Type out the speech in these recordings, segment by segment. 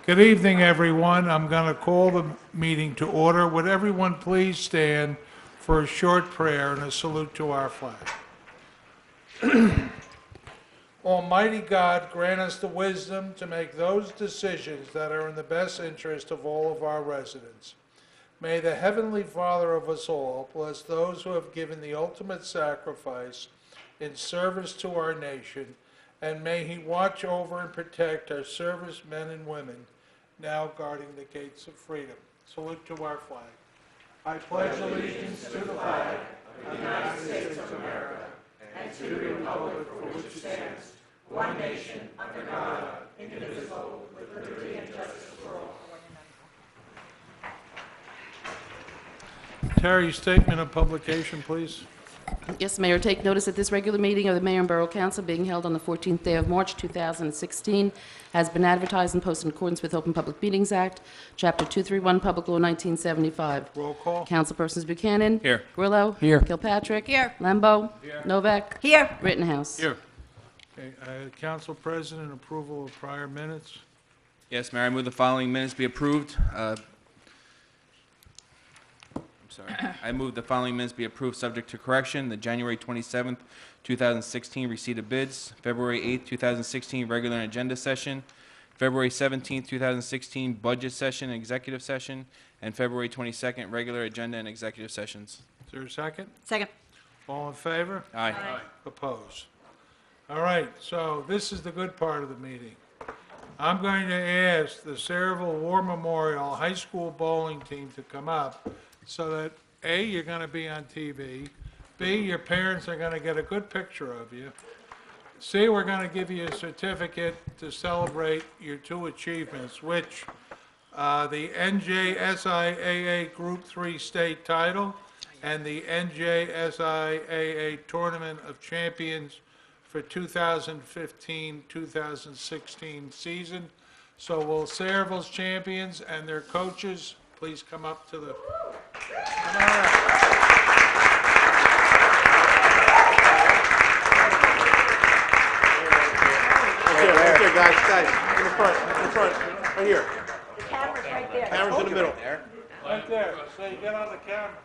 Good evening, everyone. I'm going to call the meeting to order. Would everyone please stand for a short prayer and a salute to our flag? Almighty God, grant us the wisdom to make those decisions that are in the best interest of all of our residents. May the Heavenly Father of us all bless those who have given the ultimate sacrifice in service to our nation, and may He watch over and protect our servicemen and women now guarding the gates of freedom. Salute to our flag. I pledge allegiance to the flag of the United States of America and to the republic for which it stands, one nation, under God, indivisible, with liberty and justice for all. Terry, statement of publication, please. Yes, Mayor, take notice that this regular meeting of the Mayor and Borough Council being held on the 14th day of March 2016 has been advertised and posted in accordance with Open Public Meetings Act, Chapter 231, Public Law 1975. Roll call. Councilpersons Buchanan. Here. Grillo. Here. Kilpatrick. Here. Lambeau. Here. Novak. Here. Rittenhouse. Here. Okay, Council President, approval of prior minutes. Yes, Mayor, I move the following minutes be approved. I move the following minutes be approved subject to correction. The January 27th, 2016 receipt of bids, February 8th, 2016 regular agenda session, February 17th, 2016 budget session, executive session, and February 22nd regular agenda and executive sessions. Is there a second? Second. All in favor? Aye. Opposed? All right, so this is the good part of the meeting. I'm going to ask the Saraville War Memorial High School bowling team to come up so that, A, you're going to be on TV, B, your parents are going to get a good picture of you, C, we're going to give you a certificate to celebrate your two achievements, which the NJSIAA Group 3 state title and the NJSIAA Tournament of Champions for 2015-2016 season. So will Saraville's champions and their coaches please come up to the... Come on up. Okay, guys, in the front, right here. The camera's right there. Camera's in the middle. Right there, so you get on the camera.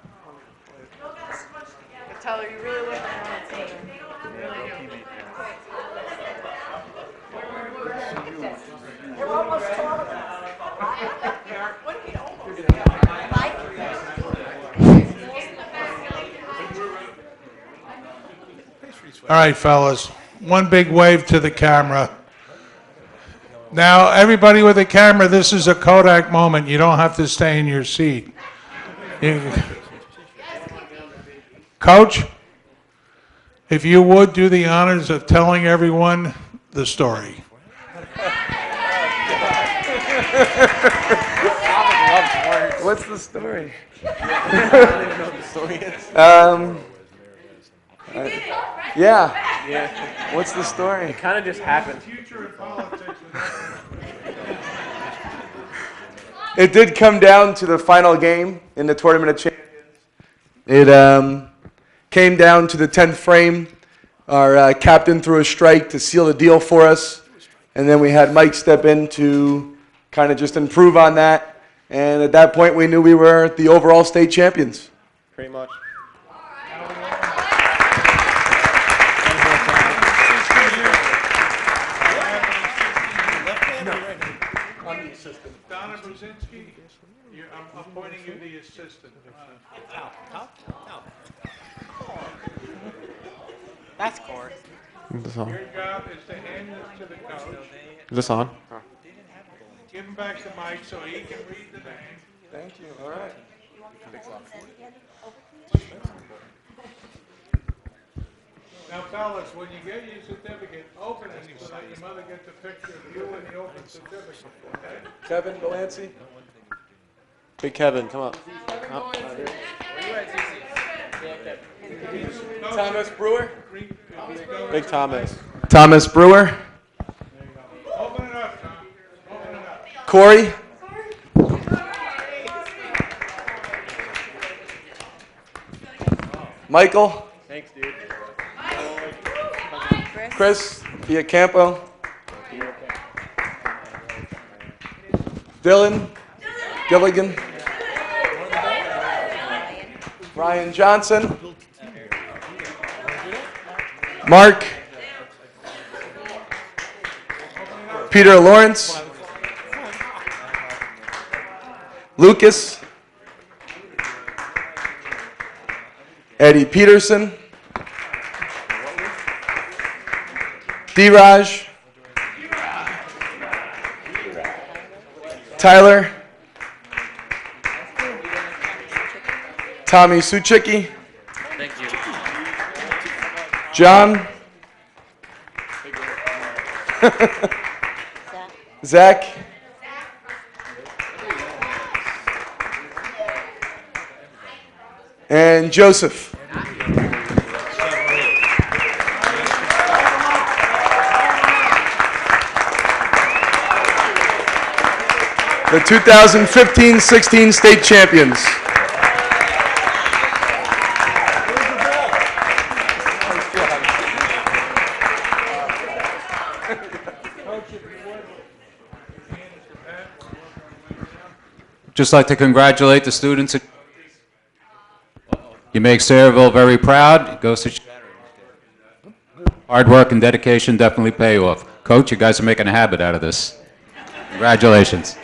Tell her you really look on the team. They're almost tall enough. What do you almost? All right, fellas, one big wave to the camera. Now, everybody with a camera, this is a Kodak moment. You don't have to stay in your seat. Coach, if you would do the honors of telling everyone the story. What's the story? Yeah. What's the story? It kind of just happened. Future in politics. It did come down to the final game in the Tournament of Champions. It came down to the 10th frame. Our captain threw a strike to seal the deal for us. And then we had Mike step in to kind of just improve on that. And at that point, we knew we were the overall state champions. Pretty much. Donna Brzezinski, I'm appointing you the assistant. That's Corey. Your job is to hand this to the coach, Is this on? give him back the mic so he can read the name. Thank you. All right. Now, fellas, when you get your certificate, open it so that your mother gets a picture of you and the open certificate, okay? Kevin Delancey. Big Kevin, come up. Thomas Brewer. Big Thomas. Thomas Brewer. Open it up, Tom. Open it up. Corey. Michael. Thanks, dude. Chris Villacampo. Dylan Gilligan, Ryan Johnson, Mark, Peter Lawrence, Lucas, Eddie Peterson, D-Raj, Tyler, Tommy Suchicki, John, Zach, and Joseph. The 2015-16 state champions. Just like to congratulate the students. You make Sayreville very proud. It goes to hard work and dedication definitely pay off. Coach, you guys are making a habit out of this. Congratulations.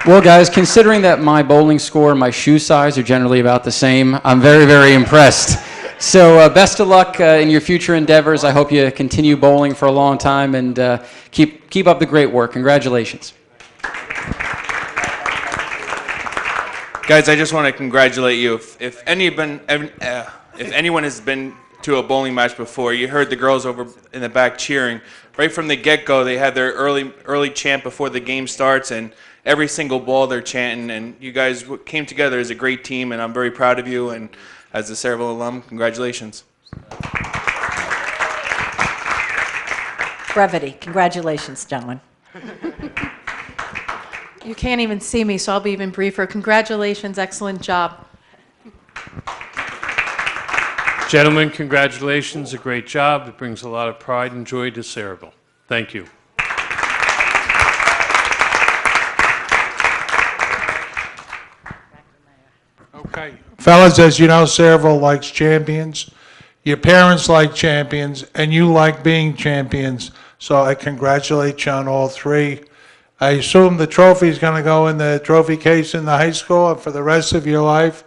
Well, guys, considering that my bowling score and my shoe size are generally about the same, I'm very, very impressed. So best of luck in your future endeavors. I hope you continue bowling for a long time and keep up the great work. Congratulations. Guys, I just want to congratulate you. If anyone has been to a bowling match before, you heard the girls over in the back cheering. Right from the get-go, they had their early chant before the game starts, and every single ball they're chanting, and you guys came together as a great team, and I'm very proud of you, and as a Sayreville alum, congratulations. Brevity. Congratulations, gentlemen. You can't even see me, so I'll be even briefer. Congratulations, excellent job. Gentlemen, congratulations, a great job. It brings a lot of pride and joy to Sayreville. Thank you. Okay. Fellas, as you know, Sayreville likes champions. Your parents like champions, and you like being champions. So I congratulate you on all three. I assume the trophy is going to go in the trophy case in the high school, and for the rest of your life,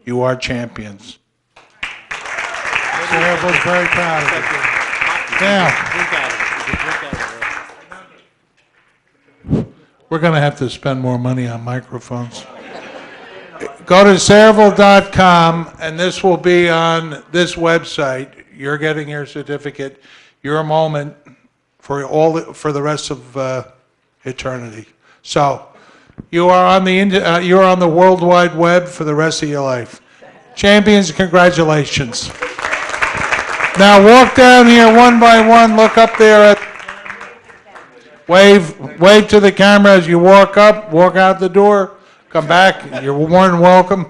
you are champions. Sayreville's very proud of you. Now, we're going to have to spend more money on microphones. Go to Sayreville.com, and this will be on this website. You're getting your certificate, your moment for the rest of eternity. So you are on the World Wide Web for the rest of your life. Champions, congratulations. Now walk down here one by one. Look up there wave to the camera as you walk up. Walk out the door. Come back. You're more than welcome.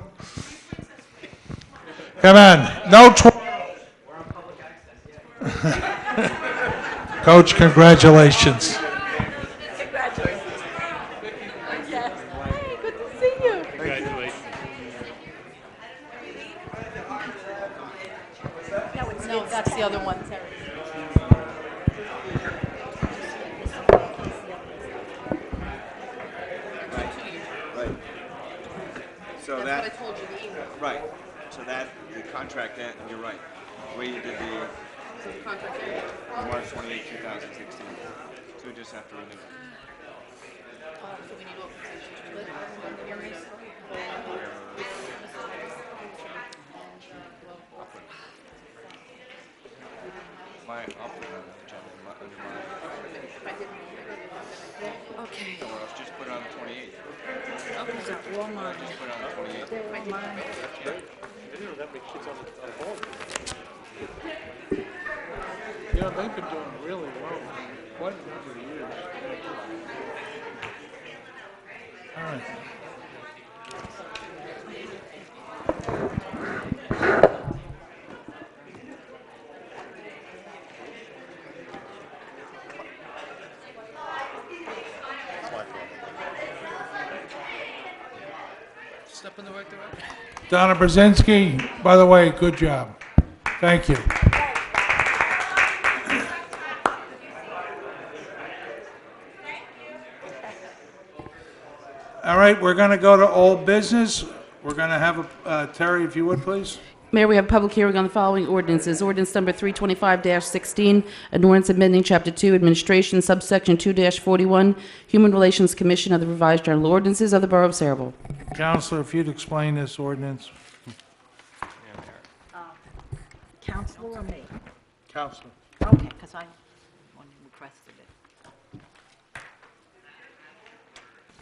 Come on. No. Coach, congratulations. No, that's the other one, Terry. So that's what I told you, the email. Right. So that, the contract, that, you're right. The way you did the contract March 28, 2016. So we just have to renew it. So we need authorization. I'll put it on the agenda under mine. Okay. Or else just put it on the 28th. Okay. Just put it on the 28th. You know, they've been doing really well. Quite a number of years. All right. Step in the right direction. Donna Brzezinski, by the way, good job. Thank you. All right, we're going to go to old business. We're going to have Terry, if you would, please. Mayor, we have a public hearing on the following ordinances. Ordinance number 325-16, an ordinance amending Chapter 2, Administration, subsection 2-41, Human Relations Commission of the Revised General Ordinances of the Borough of Saraville. Counselor, if you'd explain this ordinance. Counselor or me? Counselor. Okay, because I requested it.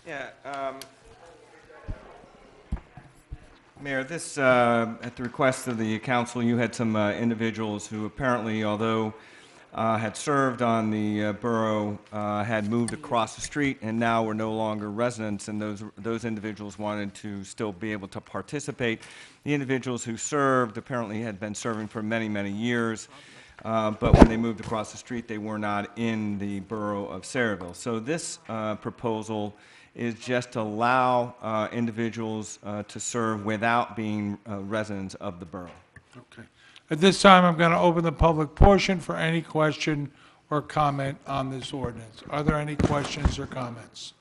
Yeah, Mayor, this, at the request of the council, you had some individuals who apparently, although had served on the borough, had moved across the street and now were no longer residents, and those individuals wanted to still be able to participate. The individuals who served apparently had been serving for many, many years, but when they moved across the street, they were not in the borough of Saraville. So this proposal is just to allow individuals to serve without being residents of the borough. Okay. At this time, I'm going to open the public portion for any question or comment on this ordinance. Are there any questions or comments?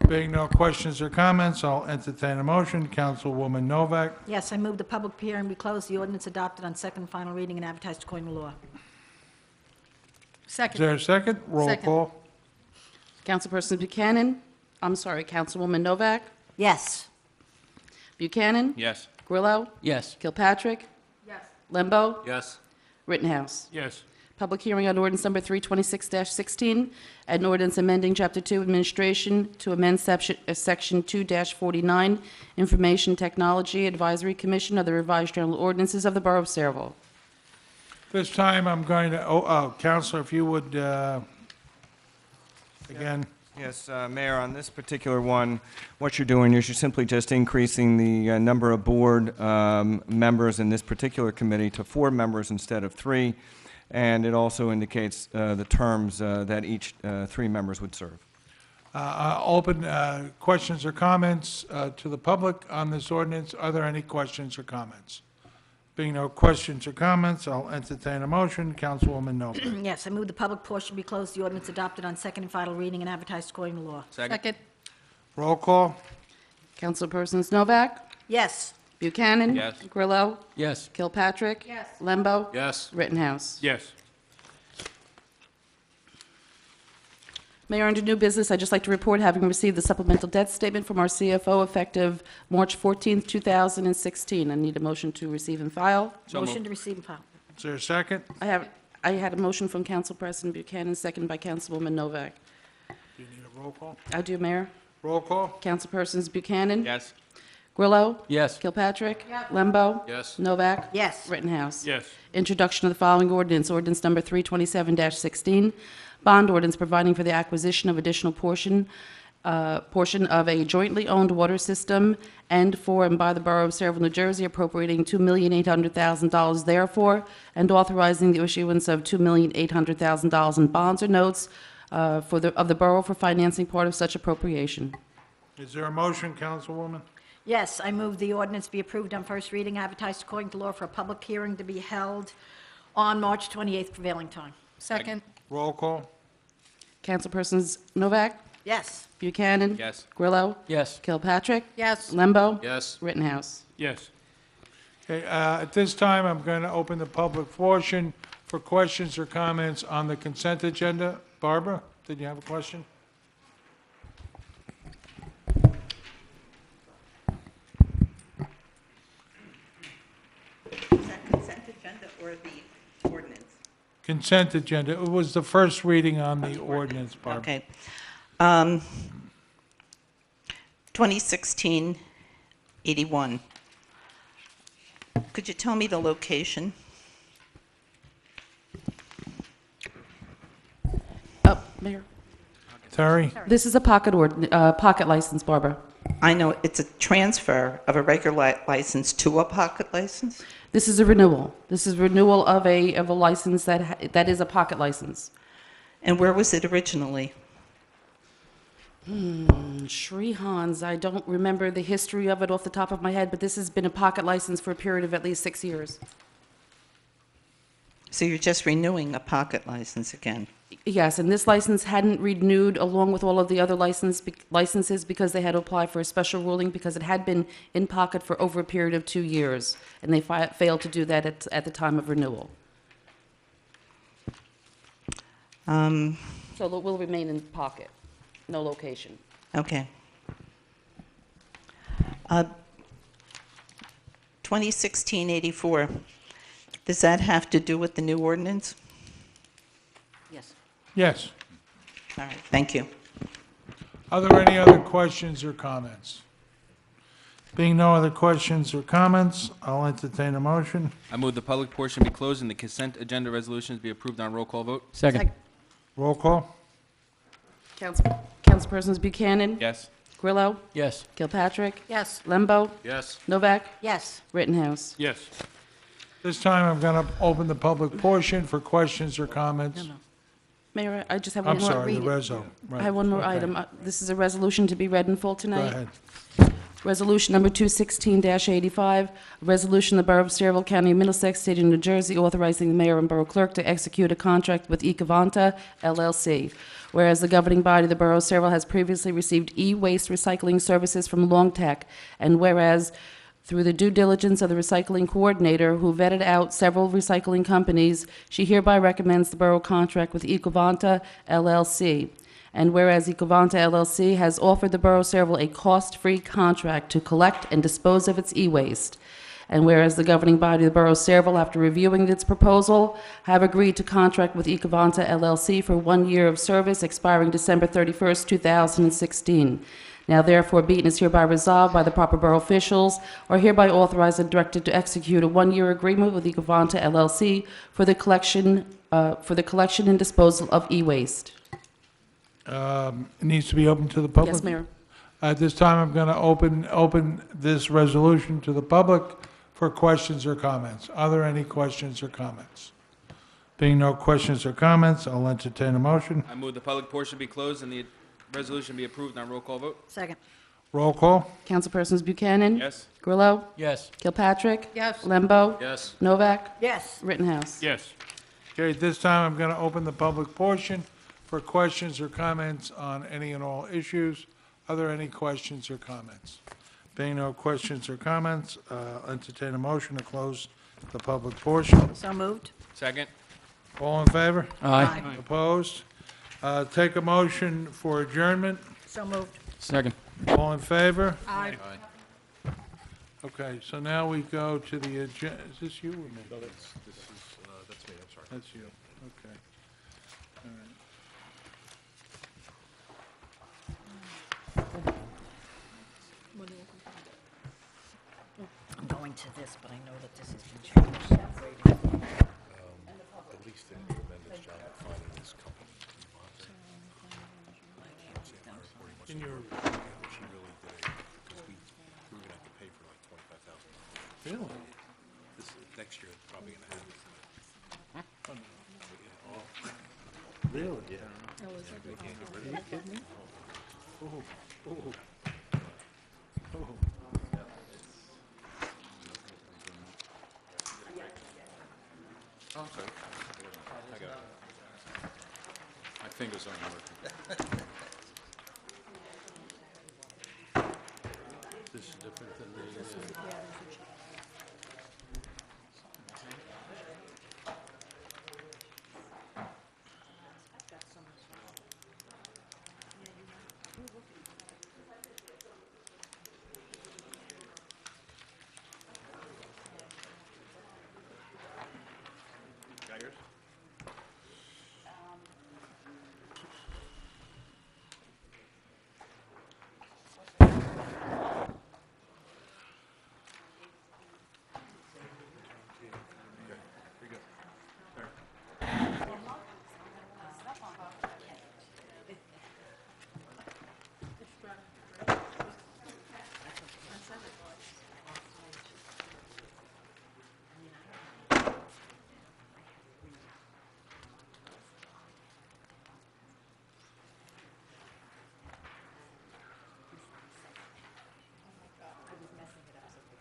Being no questions or comments, I'll entertain a motion. Councilwoman Novak. Yes, I move the public hearing be closed, the ordinance adopted on second and final reading and advertised according to law. Is Second. there a second? Roll Second. call. Councilperson Buchanan, I'm sorry, Councilwoman Novak, Yes. Buchanan, Yes. Grillo, Yes. Kilpatrick, Yes. Lembo, Yes. Rittenhouse. Yes. Public hearing on ordinance number 326-16, an ordinance amending Chapter 2 Administration to amend Section 2-49, Information Technology Advisory Commission of the Revised General Ordinances of the Borough of Saraville. This time, I'm going to, Counselor, if you would, again. Yes, Mayor, on this particular one, what you're doing is you're simply just increasing the number of board members in this particular committee to 4 members instead of 3, and it also indicates the terms that each 3 members would serve. Open questions or comments to the public on this ordinance. Are there any questions or comments? Being no questions or comments, I'll entertain a motion. Councilwoman Novak. Yes, I move the public portion be closed, the ordinance adopted on second and final reading and advertised according to law. Second. Roll call. Councilpersons Novak, Yes. Buchanan. Yes. Grillo, Yes. Kilpatrick. Yes. Lembo. Yes. Rittenhouse. Yes. Mayor, under new business, I'd just like to report having received the supplemental debt statement from our CFO effective March 14th, 2016. I need a motion to receive and file. So Motion moved. to receive and file. Is there a second? I had a motion from Council President Buchanan, seconded by Councilwoman Novak. Do you need a roll call? I do, Mayor. Roll call. Councilpersons Buchanan. Yes. Grillo. Yes. Kilpatrick. Lembo. Yes. Novak. Yes. Rittenhouse. Yes. Introduction of the following ordinance, ordinance number 327-16, bond ordinance providing for the acquisition of additional portion of a jointly owned water system and for and by the Borough of Saraville, New Jersey, appropriating $2,800,000 therefore, and authorizing the issuance of $2,800,000 in bonds or notes of the borough for financing part of such appropriation. Is there a motion, Councilwoman? Yes, I move the ordinance be approved on first reading, advertised according to law for a public hearing to be held on March 28th prevailing time. Second. Roll call. Councilpersons Novak, Yes. Buchanan. Yes. Grillo. Yes. Kilpatrick. Yes. Lembo. Yes. Rittenhouse. Yes. Okay, at this time, I'm going to open the public portion for questions or comments on the consent agenda. Barbara, did you have a question? Is that consent agenda or the ordinance? Consent agenda. It was the first reading on the ordinance, Barbara. Okay. 2016-81. Could you tell me the location? Oh, Mayor. Terry? This is a pocket license, Barbara. I know it's a transfer of a regular license to a pocket license? This is a renewal. This is renewal of a license that is a pocket license. And where was it originally? Shri Hans, I don't remember the history of it off the top of my head, but this has been a pocket license for a period of at least 6 years. So you're just renewing a pocket license again? Yes, and this license hadn't renewed along with all of the other licenses because they had to apply for a special ruling because it had been in pocket for over a period of 2 years, and they failed to do that at the time of renewal. So it will remain in pocket, no location. Okay. 2016-84, does that have to do with the new ordinance? Yes. Yes. All right, thank you. Are there any other questions or comments? Being no other questions or comments, I'll entertain a motion. I move the public portion be closed and the consent agenda resolutions be approved on roll call vote. Second. Roll call? Councilpersons Buchanan? Yes. Grillo? Yes. Kilpatrick? Yes. Lembo? Yes. Novak? Yes. Rittenhouse? Yes. This time, I'm going to open the public portion for questions or comments. Mayor, I just have one I'm more. sorry, the reso. I have one more Okay. item. This is a resolution to be read in full Go tonight. ahead. Resolution number 216-85, a resolution of the Borough of Saraville, County of Middlesex, State of New Jersey, authorizing the mayor and borough clerk to execute a contract with Ecovanta LLC. Whereas the governing body of the Borough of Saraville has previously received e-waste recycling services from Longtech, and whereas through the due diligence of the recycling coordinator, who vetted out several recycling companies, she hereby recommends the borough contract with Ecovanta LLC. And whereas Ecovanta LLC has offered the Borough of Saraville a cost-free contract to collect and dispose of its e-waste. And whereas the governing body of the Borough of Saraville, after reviewing its proposal, have agreed to contract with Ecovanta LLC for 1 year of service expiring December 31st, 2016. Now therefore be it is hereby resolved by the proper borough officials are hereby authorized and directed to execute a 1-year agreement with Ecovanta LLC for the collection and disposal of e-waste. It needs to be open to the public? Yes, Mayor. At this time, I'm going to open this resolution to the public for questions or comments. Are there any questions or comments? Being no questions or comments, I'll entertain a motion. I move the public portion be closed and the resolution be approved on roll call vote. Second. Roll call? Councilpersons Buchanan? Yes. Grillo? Yes. Kilpatrick? Yes. Lembo? Yes. Novak? Yes. Rittenhouse? Yes. Okay, at this time, I'm going to open the public portion for questions or comments on any and all issues. Are there any questions or comments? Being no questions or comments, entertain a motion to close the public portion. So moved. Second. All in favor? Aye. Opposed? Take a motion for adjournment. So moved. Second. All in favor? Aye. Okay, so now we go to the agenda. Is this you or me? No, that's me, I'm sorry. That's you, okay. All right. I'm going to this, but I know that this has been changed. At least in the tremendous job of finding this company. In your, She really did it, because we were gonna have to pay for like $25,000. really? This, next year, it's probably gonna happen. Really? Yeah. They can't get rid of it. Are you kidding me? Oh, oh, oh. Oh, I'm sorry. I got it. My fingers aren't working. This is different than the,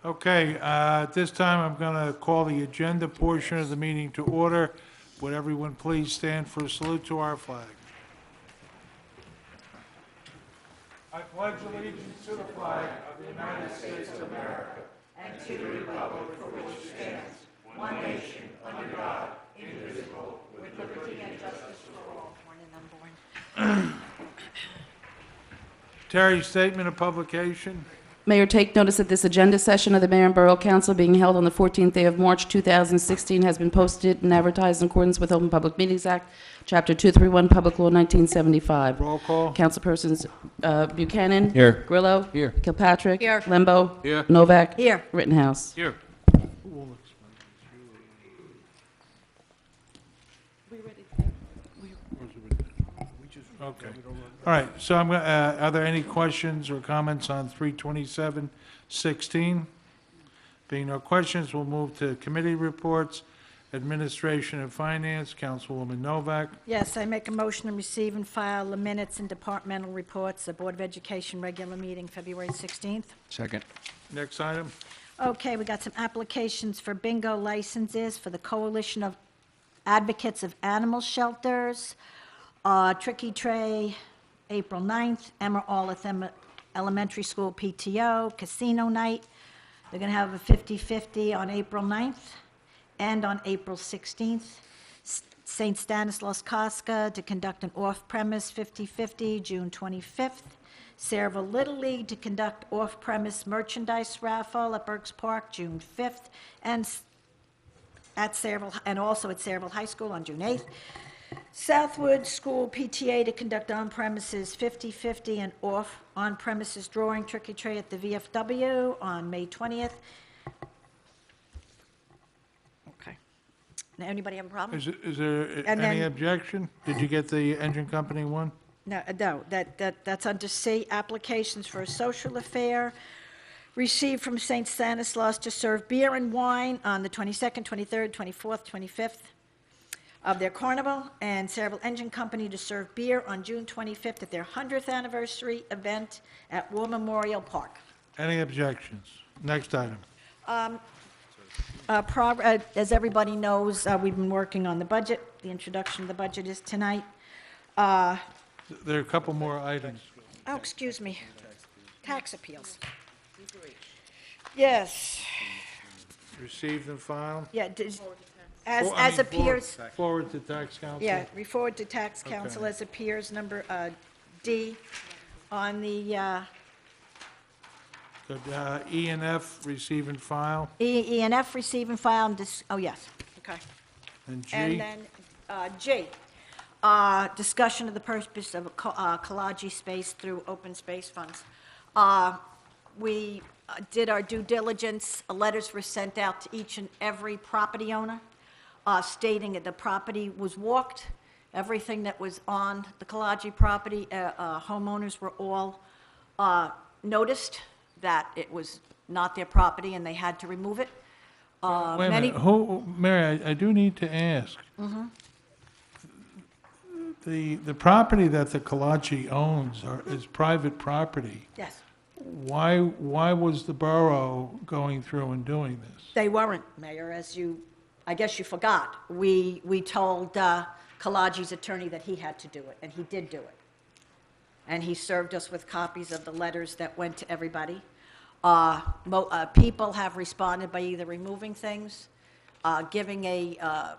Okay, at this time, I'm going to call the agenda portion of the meeting to order. Would everyone please stand for a salute to our flag? I pledge allegiance to the flag of the United States of America and to the republic for which it stands, one nation, under God, indivisible, with liberty and justice for all. Terry, statement of publication. Mayor, take notice that this agenda session of the Mayor and Borough Council being held on the 14th day of March 2016 has been posted and advertised in accordance with Open Public Meetings Act, Chapter 231, Public Law 1975. Roll call. Councilpersons Buchanan. Here. Grillo. Here. Kilpatrick. Here. Lembo. Here. Novak. Here. Rittenhouse. Here. Okay. All right, so are there any questions or comments on 327-16? Being no questions, we'll move to committee reports. Administration and Finance, Councilwoman Novak. Yes, I make a motion to receive and file the minutes and departmental reports, the Board of Education regular meeting, February 16th. Second. Next item. Okay, we got some applications for bingo licenses for the Coalition of Advocates of Animal Shelters, Tricky Tray, April 9th, Emma Olive Elementary School PTO, Casino Night. They're going to have a 50-50 on April 9th and on April 16th. St. Stanislaus Kostka to conduct an off-premise 50-50, June 25th. Saraville Little League to conduct off-premise merchandise raffle at Burks Park, June 5th, and at Saraville, and also at Saraville High School on June 8th. Southwood School PTA to conduct on-premises 50-50 and off on-premises drawing tricky tray at the VFW on May 20th. Okay. Now, anybody have a problem? Is there And any then- objection? Did you get the engine company one? No, that's under C, applications for a social affair received from St. Stanislaus to serve beer and wine on the 22nd, 23rd, 24th, 25th of their carnival, and Saraville Engine Company to serve beer on June 25th at their 100th anniversary event at War Memorial Park. Any objections? Next item. As everybody knows, we've been working on the budget. The introduction of the budget is tonight. There are a couple more items. Oh, excuse me. Tax appeals. Yes. Received and filed? Yeah, I as mean, appears, Forward to tax council? yeah, forward to tax council Okay. as appears number D on the Good. E and F, receive and file. E and F, receive and file, and oh, yes, okay. And G? And then G, discussion of the purpose of Kalaji space through open space funds. We did our due diligence. Letters were sent out to each and every property owner stating that the property was walked. Everything that was on the Kalaji property, homeowners were all noticed that it was not their property and they had to remove it. Wait a Many- minute, Mary, I do need to ask. Mhm. The property that the Kalachi owns is private property. Yes. Why was the borough going through and doing this? They weren't, Mayor, I guess you forgot. We told Kalaji's attorney that he had to do it, and he did do it. And he served us with copies of the letters that went to everybody. People have responded by either removing things, giving a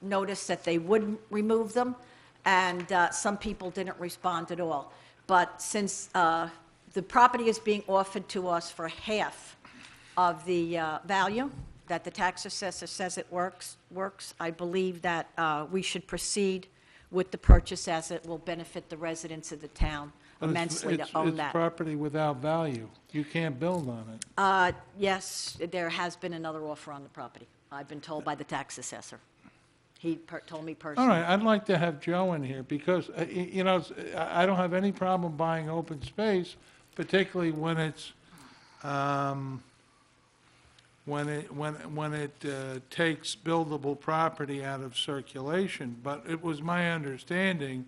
notice that they would remove them, and some people didn't respond at all. But since the property is being offered to us for half of the value that the tax assessor says it works, I believe that we should proceed with the purchase as it will benefit the residents of the town But immensely to own that. It's property without value. You can't build on it. Yes, there has been another offer on the property. I've been told by the tax assessor. He told me personally. All right, I'd like to have Joe in here because, you know, I don't have any problem buying open space, particularly when it's, when it takes buildable property out of circulation. But it was my understanding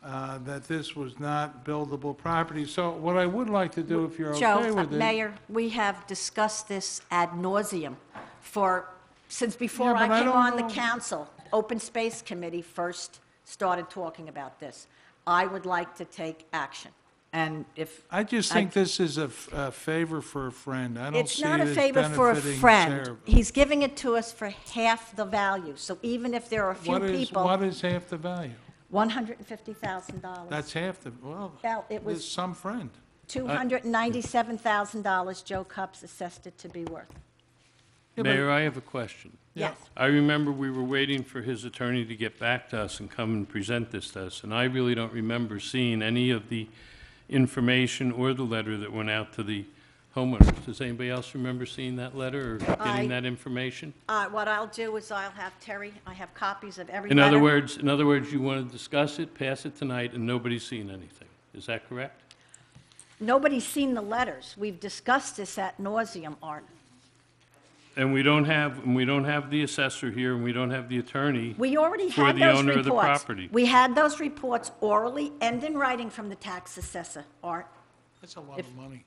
that this was not buildable property. So what I would like to do, if you're okay Joe, with it. Mayor, we have discussed this ad nauseum since before Yeah, I but I came don't on the know- council. Open Space Committee first started talking about this. I would like to take action, and if... I just think this is a favor for a friend. I don't It's see not it a as favor for a benefiting friend. Saraville. He's giving it to us for half the value, so even if there are a few What people... is half the value? $150,000. That's half the, well, Well, it there's was some friend. $297,000 Joe Cups assessed it to be worth. Mayor, I have a question. Yes. I remember we were waiting for his attorney to get back to us and come and present this to us, and I really don't remember seeing any of the information or the letter that went out to the homeowners. Does anybody else remember seeing that letter or getting that information? What I'll do is I'll have Terry, I have copies of every In letter. other words, you want to discuss it, pass it tonight, and nobody's seen anything. Is that correct? Nobody's seen the letters. We've discussed this ad nauseum, Art. And we don't have the assessor here, and we don't have the attorney We already for had the those owner of the reports. property. We had those reports orally and in writing from the tax assessor, Art. That's a lot of money.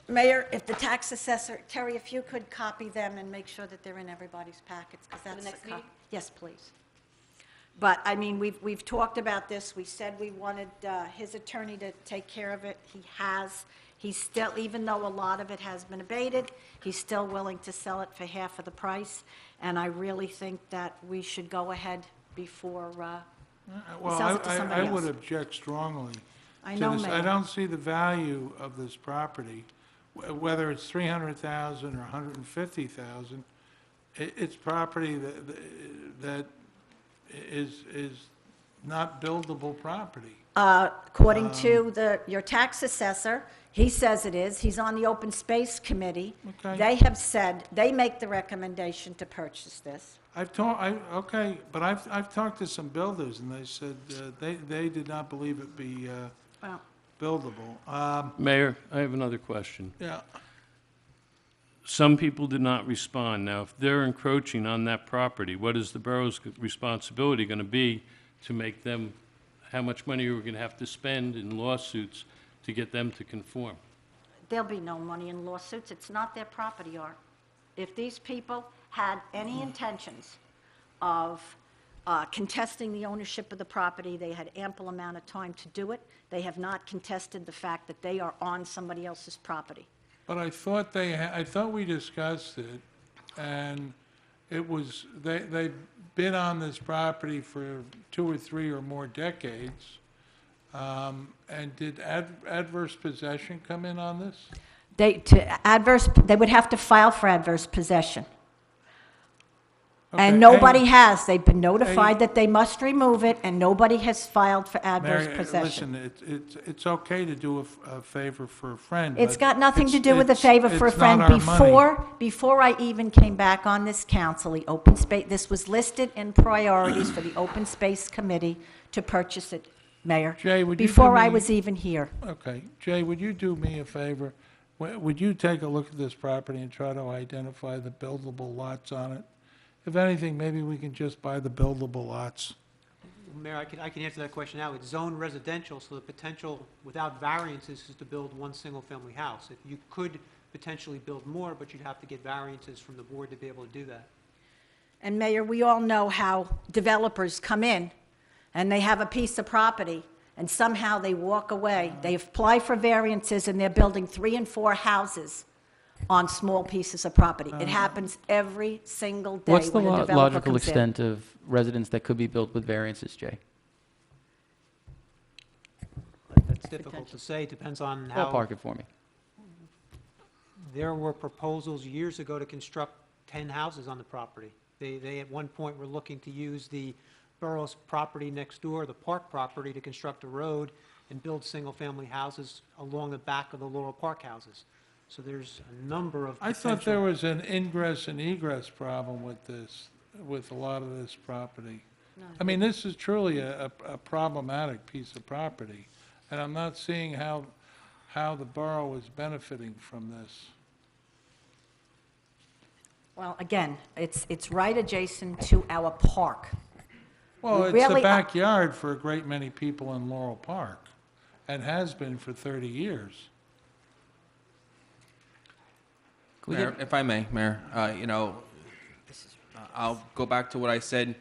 Mayor, if the tax assessor, Terry, if you could copy them and make sure that they're in everybody's packets, because that's next meeting? Yes, please. But, I mean, we've talked about this. We said we wanted his attorney to take care of it. He has. He's still, even though a lot of it has been abated, he's still willing to sell it for half of the price. And I really think that we should go ahead before he Well, sells it to somebody I would else. object strongly I to know, this. I Mayor. don't see the value of this property, whether it's 300,000 or 150,000. It's property that is not buildable property. According to your tax assessor, he says it is. He's on the Open Space Committee. Okay. They have said, they make the recommendation to purchase this. Okay, but I've talked to some builders, and they said they did not believe it be Well, buildable. Mayor, I have another question. Yeah, Some people did not respond. Now, if they're encroaching on that property, what is the borough's responsibility going to be to make them, how much money are we going to have to spend in lawsuits to get them to conform? there'll be no money in lawsuits. It's not their property, Art. If these people had any intentions of contesting the ownership of the property, they had ample amount of time to do it. They have not contested the fact that they are on somebody else's property. but I thought I thought we discussed it, and it was, they've been on this property for 2 or 3 or more decades. And did adverse possession come in on this? They would have to file for adverse possession. Okay, And nobody has. They've been notified that they must remove it, and nobody has filed for adverse Mary, possession. listen, it's okay to do a favor for a friend. It's but got nothing to do with a it's- favor for a it's not friend. our money. Before I even came back on this council, the open space, this was listed in priorities for the Open Space Committee to purchase it, Mayor. Jay, would you do Before I me- was even here. Okay, Jay, would you do me a favor? Would you take a look at this property and try to identify the buildable lots on it? If anything, maybe we can just buy the buildable lots. Mayor, I can answer that question now. It's zone residential, so the potential without variances is to build one single-family house. If you could potentially build more, but you'd have to get variances from the board to be able to do that. And Mayor, we all know how developers come in, and they have a piece of property, and somehow they walk away. They apply for variances, and they're building 3 and 4 houses on small pieces of property. It happens every single day What's the when a developer logical comes in. extent of residence that could be built with variances, Jay? That's difficult to say. Depends on how. Ballpark it for me. There were proposals years ago to construct 10 houses on the property. They at one point were looking to use the borough's property next door, the park property, to construct a road and build single-family houses along the back of the Laurel Park houses. So there's a number of I potential. thought there was an ingress and egress problem with this, with a lot of this property. I mean, this is truly a problematic piece of property, and I'm not seeing how the borough is benefiting from this. Well, again, it's right adjacent to our park. Well, We it's the really- backyard for a great many people in Laurel Park, and has been for 30 years. Mayor, if I may, Mayor, I'll go back to what I said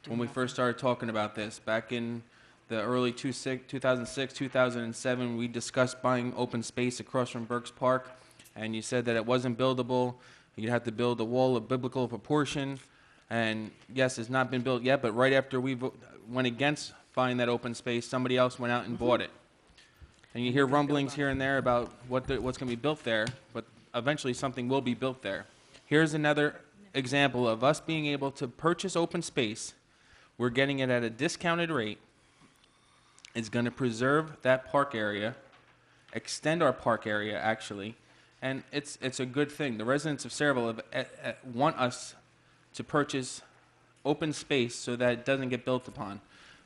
when we first started talking about this. Back in the early 2006, 2007, we discussed buying open space across from Burks Park, and you said that it wasn't buildable. You'd have to build a wall of biblical proportion. And yes, it's not been built yet, but right after we went against buying that open space, somebody else went out and bought it. And you hear rumblings here and there about what's going to be built there, but eventually something will be built there. Here's another example of us being able to purchase open space. We're getting it at a discounted rate. It's going to preserve that park area, extend our park area, actually, and it's a good thing. The residents of Sayreville want us to purchase open space so that it doesn't get built upon.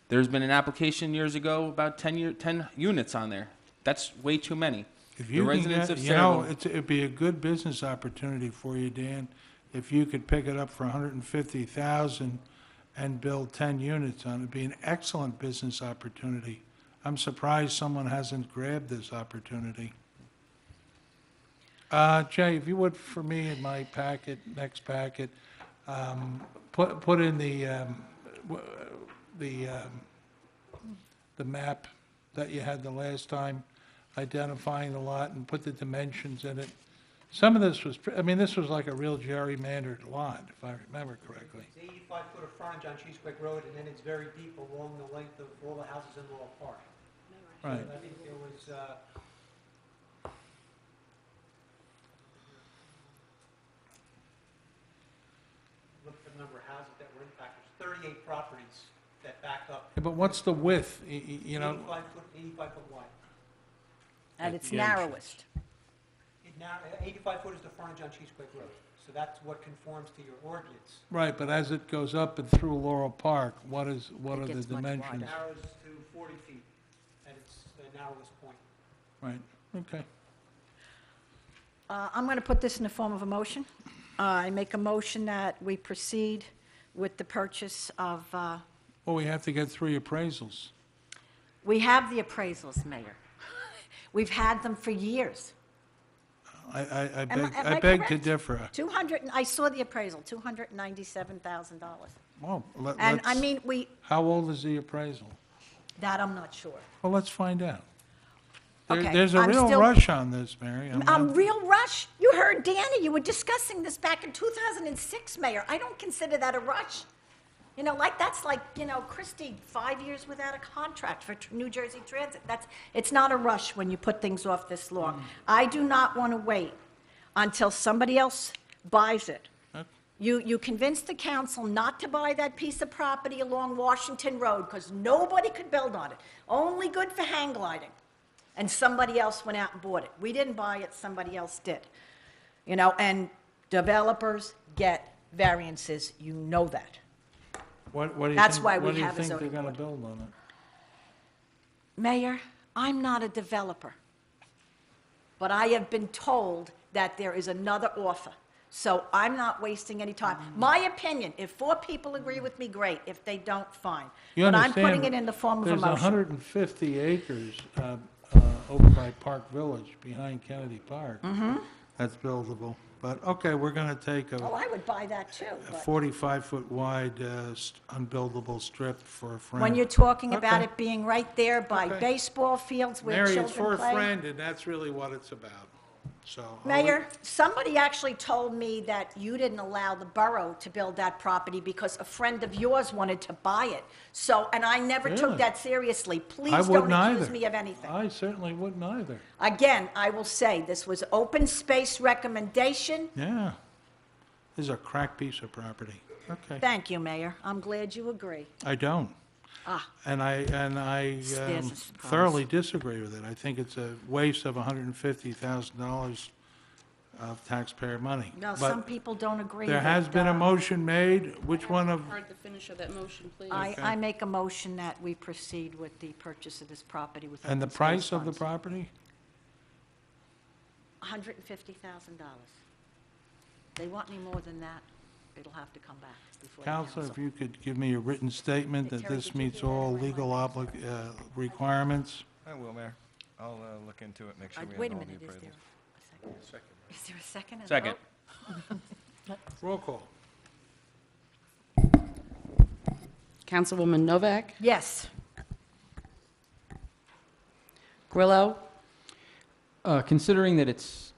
There's been an application years ago about 10 units on there. That's way too many. If The you can residents get, of you know, Sayreville, it'd be a good business opportunity for you, Dan, if you could pick it up for 150,000 and build 10 units on it. It'd be an excellent business opportunity. I'm surprised someone hasn't grabbed this opportunity. Jay, if you would, for me, in my packet, next packet, put in the map that you had the last time, identifying the lot, and put the dimensions in it. Some of this was, this was like a real gerrymandered lot, if I remember correctly. It's 85 foot of frontage on Cheesequick Road, and then it's very deep along the length of all the houses in Laurel Park. Right. I think there was, look at the number of houses that were impacted. There's 38 properties that back up. Yeah, but what's the width, you know? 85 foot wide. At its Yeah. narrowest. 85 foot is the frontage on Cheesequick Road, so that's what conforms to your ordinance. Right, but as it goes up and through Laurel Park, what are the gets much dimensions? It narrows to 40 feet at its narrowest point. Right, okay. I'm going to put this in the form of a motion. I make a motion that we proceed with the purchase of, Well, we have to get 3 appraisals. we have the appraisals, Mayor. We've had them for years. I Am I beg to correct? differ. 200, I saw the appraisal, $297,000. Well, And I let's, mean, how old is the appraisal? that I'm not sure. Well, let's find out. Okay, There's a I'm real still- rush on this, Mary. Real rush? You heard Danny, you were discussing this back in 2006, Mayor. I don't consider that a rush. You know, that's like, Christie, 5 years without a contract for New Jersey Transit. It's not a rush when you put things off this long. I do not want to wait until somebody else buys it. You convinced the council not to buy that piece of property along Washington Road because nobody could build on it. Only good for hang gliding. And somebody else went out and bought it. We didn't buy it, somebody else did. And developers get variances, you know that. What do you That's think- why we What do you have a think they're zoning going to board. build on it? Mayor, I'm not a developer, but I have been told that there is another offer. So I'm not wasting any time. My opinion, if 4 people agree with me, great. If they don't, fine. You But I'm understand, putting it in the form of a There's motion. 150 acres over by Park Village, behind Kennedy Park. That's buildable. But, okay, we're going to take Oh, a I would buy that too. but 45-foot wide unbuildable strip for a friend. When you're talking about Okay. it being right there by Okay. baseball fields where Mary, it's for children a play. friend, and that's really what it's about. So. Mayor, somebody actually told me that you didn't allow the borough to build that property because a friend of yours wanted to buy it. So, and I never Really? took that seriously. Please I don't wouldn't accuse either. me of anything. I certainly wouldn't either. Again, I will say, this was open space recommendation. Yeah. This is a crack piece of property. Okay. Thank you, Mayor. I'm glad you agree. I don't. Ah, And I There's a surprise. thoroughly disagree with it. I think it's a waste of $150,000 of taxpayer money. no, But some people don't agree. there has that, been a motion made. Which one of, Heard the finish of that motion, please. I make a motion that we proceed with the purchase of this property with and the open space price of the funds. property? $150,000. They want any more than that? it'll have to come back before the Counselor, council. if you could give me a written statement that this meets all legal requirements. I will, Mayor. I'll look into it, make sure we have Wait a all the minute, is there appraisals. a second? Is there a second? and Second. vote? Roll call. Councilwoman Novak, Yes. Grillo, Considering that it's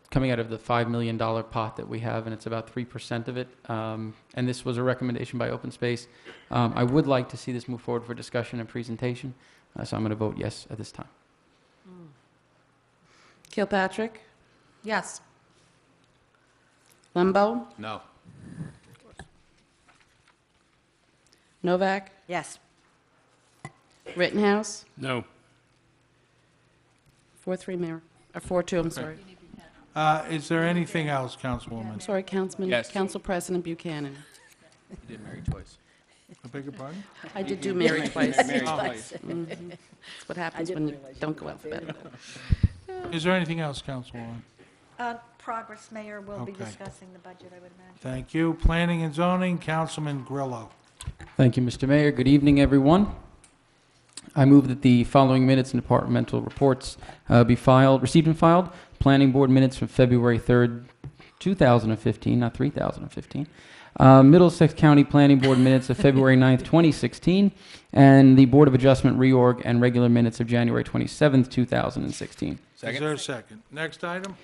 coming out of the $5 million pot that we have, and it's about 3% of it, and this was a recommendation by Open Space, I would like to see this move forward for discussion and presentation, so I'm going to vote yes at this time. Kilpatrick, Yes. Lembo, No. Novak, Yes. Rittenhouse, No. 4-3, Mayor, or 4-2, I'm sorry. Is there anything else, Councilwoman? I'm sorry, Councilman, Yes. Council President Buchanan. You did Mary twice. I beg your pardon? I did do Mary twice. Mary twice. Mhm. That's what happens when you don't go alphabetical. Is there anything else, Councilwoman? Progress, Mayor, we'll be Okay. discussing the budget, I would imagine. Thank you. Planning and Zoning, Councilman Grillo. Thank you, Mr. Mayor. Good evening, everyone. I move that the following minutes and departmental reports be received and filed. Planning Board minutes from February 3rd, 2015, not 3015. Middlesex County Planning Board minutes of February 9th, 2016, and the Board of Adjustment reorg and regular minutes of January 27th, 2016. Is there a second? Next item?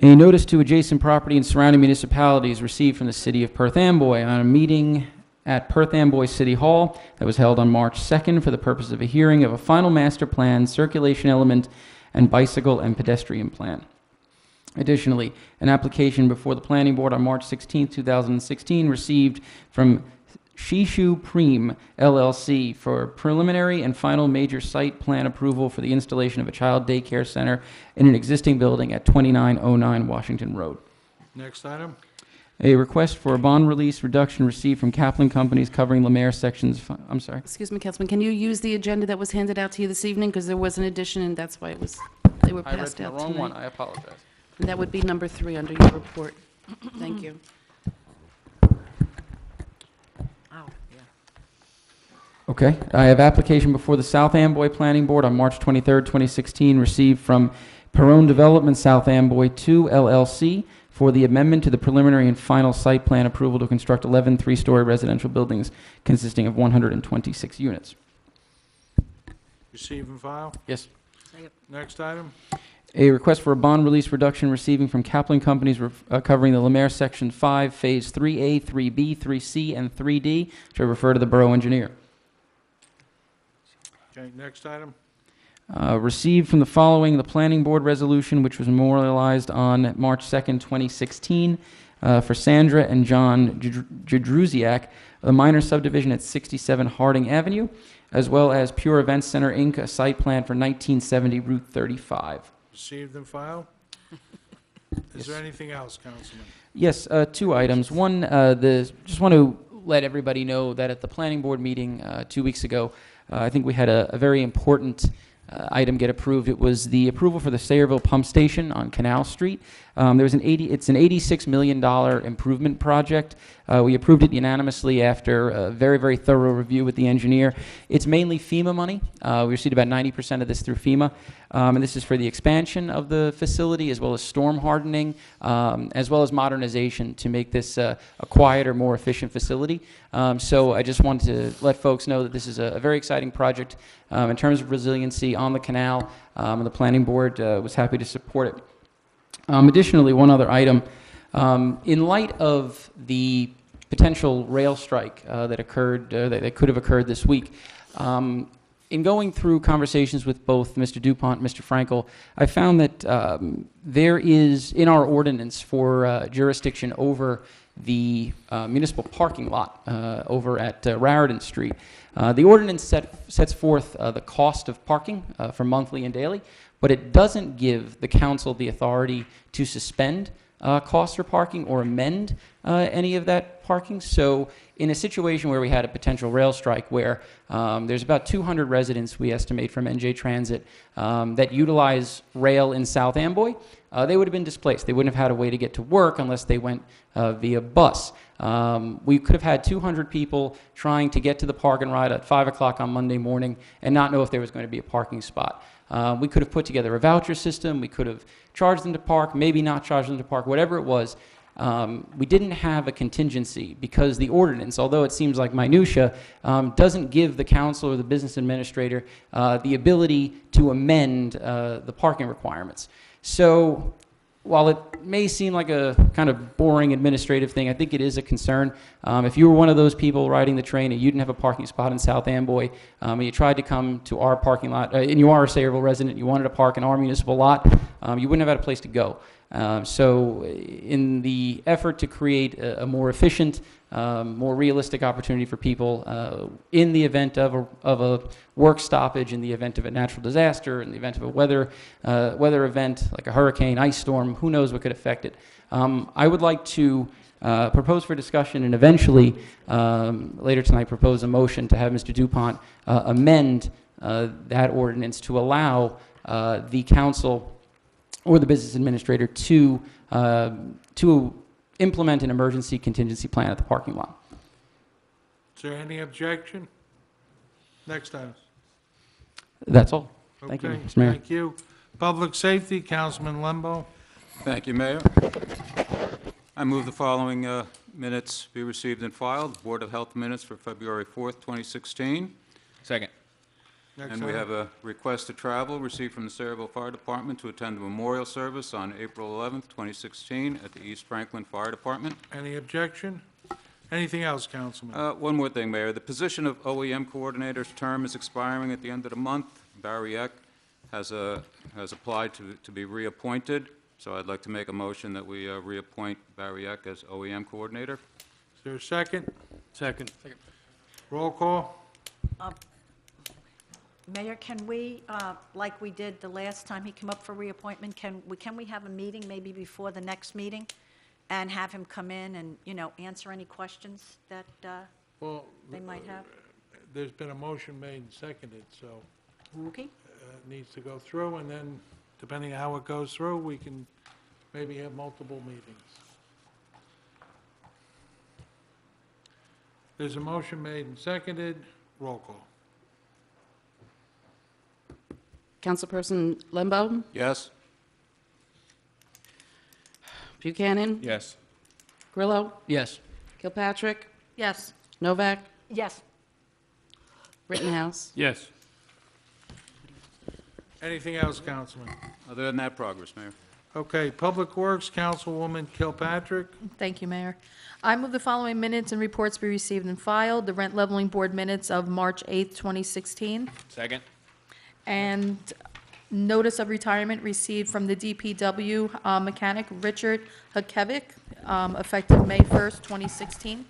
A notice to adjacent property and surrounding municipalities received from the city of Perth Amboy on a meeting at Perth Amboy City Hall that was held on March 2nd for the purpose of a hearing of a final master plan, circulation element, and bicycle and pedestrian plan. Additionally, an application before the Planning Board on March 16, 2016, received from Shishu Preem LLC for preliminary and final major site plan approval for the installation of a child daycare center in an existing building at 2909 Washington Road. Next item? A request for a bond release reduction received from Kaplan Companies covering Lemaire sections, I'm sorry. Excuse me, Councilman, can you use the agenda that was handed out to you this evening? Because there was an addition, and that's why they were I read passed the out wrong tonight. one, I apologize. And that would be number 3 under your report. Thank you. Okay, I have application before the South Amboy Planning Board on March 23rd, 2016, received from Perone Development South Amboy 2 LLC for the amendment to the preliminary and final site plan approval to construct 11 three-story residential buildings consisting of 126 units. Receive and file? Yes. Next item? A request for a bond release reduction receiving from Kaplan Companies covering the Lemaire Section 5, Phase 3A, 3B, 3C, and 3D, which I refer to the Borough Engineer. Okay, next item? Received from the following, the Planning Board resolution, which was memorialized on March 2nd, 2016, for Sandra and John Jadruziak, a minor subdivision at 67 Harding Avenue, as well as Pure Events Center, Inc., a site plan for 1970 Route 35. Received and file? Is there anything else, Councilman? Yes, 2 items. One, just want to let everybody know that at the Planning Board meeting 2 weeks ago, I think we had a very important item get approved. It was the approval for the Sayreville Pump Station on Canal Street. It's an $86 million improvement project. We approved it unanimously after a very, very thorough review with the engineer. It's mainly FEMA money. We received about 90% of this through FEMA. And this is for the expansion of the facility, as well as storm hardening, as well as modernization to make this a quieter, more efficient facility. So I just wanted to let folks know that this is a very exciting project in terms of resiliency on the canal, and the Planning Board was happy to support it. Additionally, one other item. In light of the potential rail strike that occurred, that could have occurred this week, in going through conversations with both Mr. DuPont and Mr. Frankel, I found that there is, in our ordinance for jurisdiction over the municipal parking lot over at Raritan Street, the ordinance sets forth the cost of parking for monthly and daily, but it doesn't give the council the authority to suspend costs for parking or amend any of that parking. So in a situation where we had a potential rail strike where there's about 200 residents, we estimate, from NJ Transit that utilize rail in South Amboy, they would have been displaced. They wouldn't have had a way to get to work unless they went via bus. We could have had 200 people trying to get to the park and ride at 5 o'clock on Monday morning and not know if there was going to be a parking spot. We could have put together a voucher system. We could have charged them to park, maybe not charged them to park, whatever it was. We didn't have a contingency because the ordinance, although it seems like minutia, doesn't give the council or the business administrator the ability to amend the parking requirements. So while it may seem like a kind of boring administrative thing, I think it is a concern. If you were one of those people riding the train and you didn't have a parking spot in South Amboy, and you tried to come to our parking lot, and you are a Sayreville resident, you wanted to park in our municipal lot, you wouldn't have had a place to go. So in the effort to create a more efficient, more realistic opportunity for people in the event of a work stoppage, in the event of a natural disaster, in the event of a weather event like a hurricane, ice storm, who knows what could affect it. I would like to propose for discussion and eventually later tonight propose a motion to have Mr. DuPont amend that ordinance to allow the council or the business administrator to implement an emergency contingency plan at the parking lot. Is there any objection? Next item. That's all. Thank you, Okay, Mr. Mayor. thank you. Public Safety, Councilman Lembo. Thank you, Mayor. I move the following minutes be received and filed. Board of Health minutes for February 4th, 2016. Second. Next And we item. have a request to travel received from the Sayreville Fire Department to attend the memorial service on April 11th, 2016 at the East Franklin Fire Department. Any objection? Anything else, Councilman? One more thing, Mayor. The position of OEM coordinator's term is expiring at the end of the month. Barry Eck has applied to be reappointed, so I'd like to make a motion that we reappoint Barry Eck as OEM coordinator. Is there a second? Second. Roll call? Mayor, can we, like we did the last time he came up for reappointment, can we have a meeting maybe before the next meeting and have him come in and, answer any questions that Well, they might have? there's been a motion made and seconded, so Okay. it needs to go through, and then, depending on how it goes through, we can maybe have multiple meetings. There's a motion made and seconded. Roll call. Councilperson Lembo? Yes? Buchanan? Yes. Grillo? Yes. Kilpatrick? Yes. Novak? Yes. Rittenhouse? Yes. Anything else, Councilman? Other than that, progress, Mayor. Okay, Public Works, Councilwoman Kilpatrick. Thank you, Mayor. I move the following minutes and reports be received and filed. The Rent Leveling Board minutes of March 8th, 2016. Second. And notice of retirement received from the DPW mechanic Richard Hakevich, effective May 1st, 2016.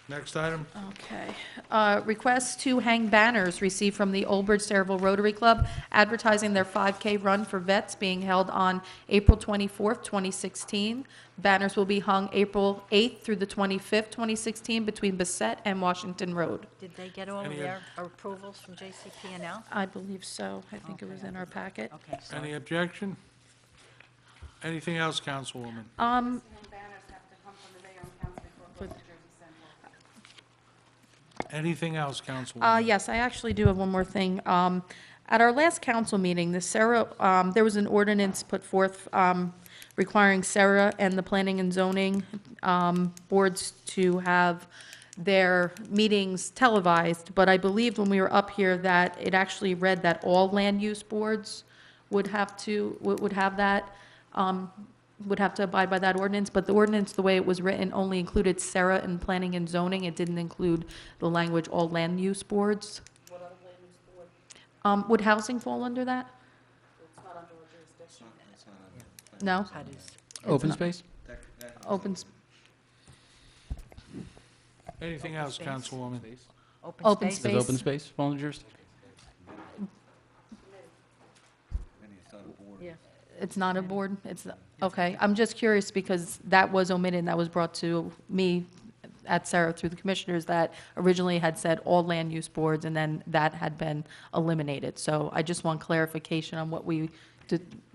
Next item. Okay. Request to hang banners received from the Old Bridge Sayreville Rotary Club advertising their 5K run for vets being held on April 24th, 2016. Banners will be hung April 8th through the 25th, 2016, between Bassett and Washington Road. Did they get all of Any their approvals from JCP&L? I believe so. I think it was in our packet. Okay, so Any objection? Anything else, Councilwoman? Anything else, Councilwoman? Yes, I actually do have one more thing. At our last council meeting, there was an ordinance put forth requiring Sarah and the Planning and Zoning boards to have their meetings televised, but I believed when we were up here that it actually read that all land use boards would have to abide by that ordinance, but the ordinance, the way it was written, only included Sarah and Planning and Zoning. It didn't include the language all land use boards. What other land use board? Would housing fall under that? It's not under our jurisdiction. No? Open space? Open, Anything else, Councilwoman? open Does space. open space fall under jurisdiction? It's not a board? It's, okay. I'm just curious because that was omitted, and that was brought to me at Sarah through the commissioners that originally had said all land use boards, and then that had been eliminated. So I just want clarification on what we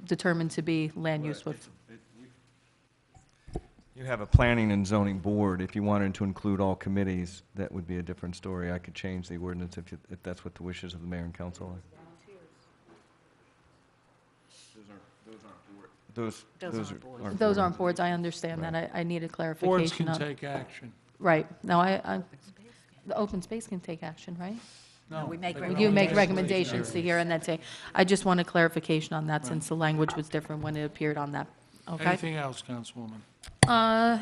determined to be land use with. You have a planning and zoning board. If you wanted to include all committees, that would be a different story. I could change the ordinance if that's what the wishes of the mayor and council are. Those aren't Those aren't boards, I understand that. I needed clarification Boards can on. take action. Right. No, the open space can take action, right? No, we make You make recommendations to hear and then say, I just wanted clarification on that since the language was different when it appeared on that. Okay? Anything else, Councilwoman?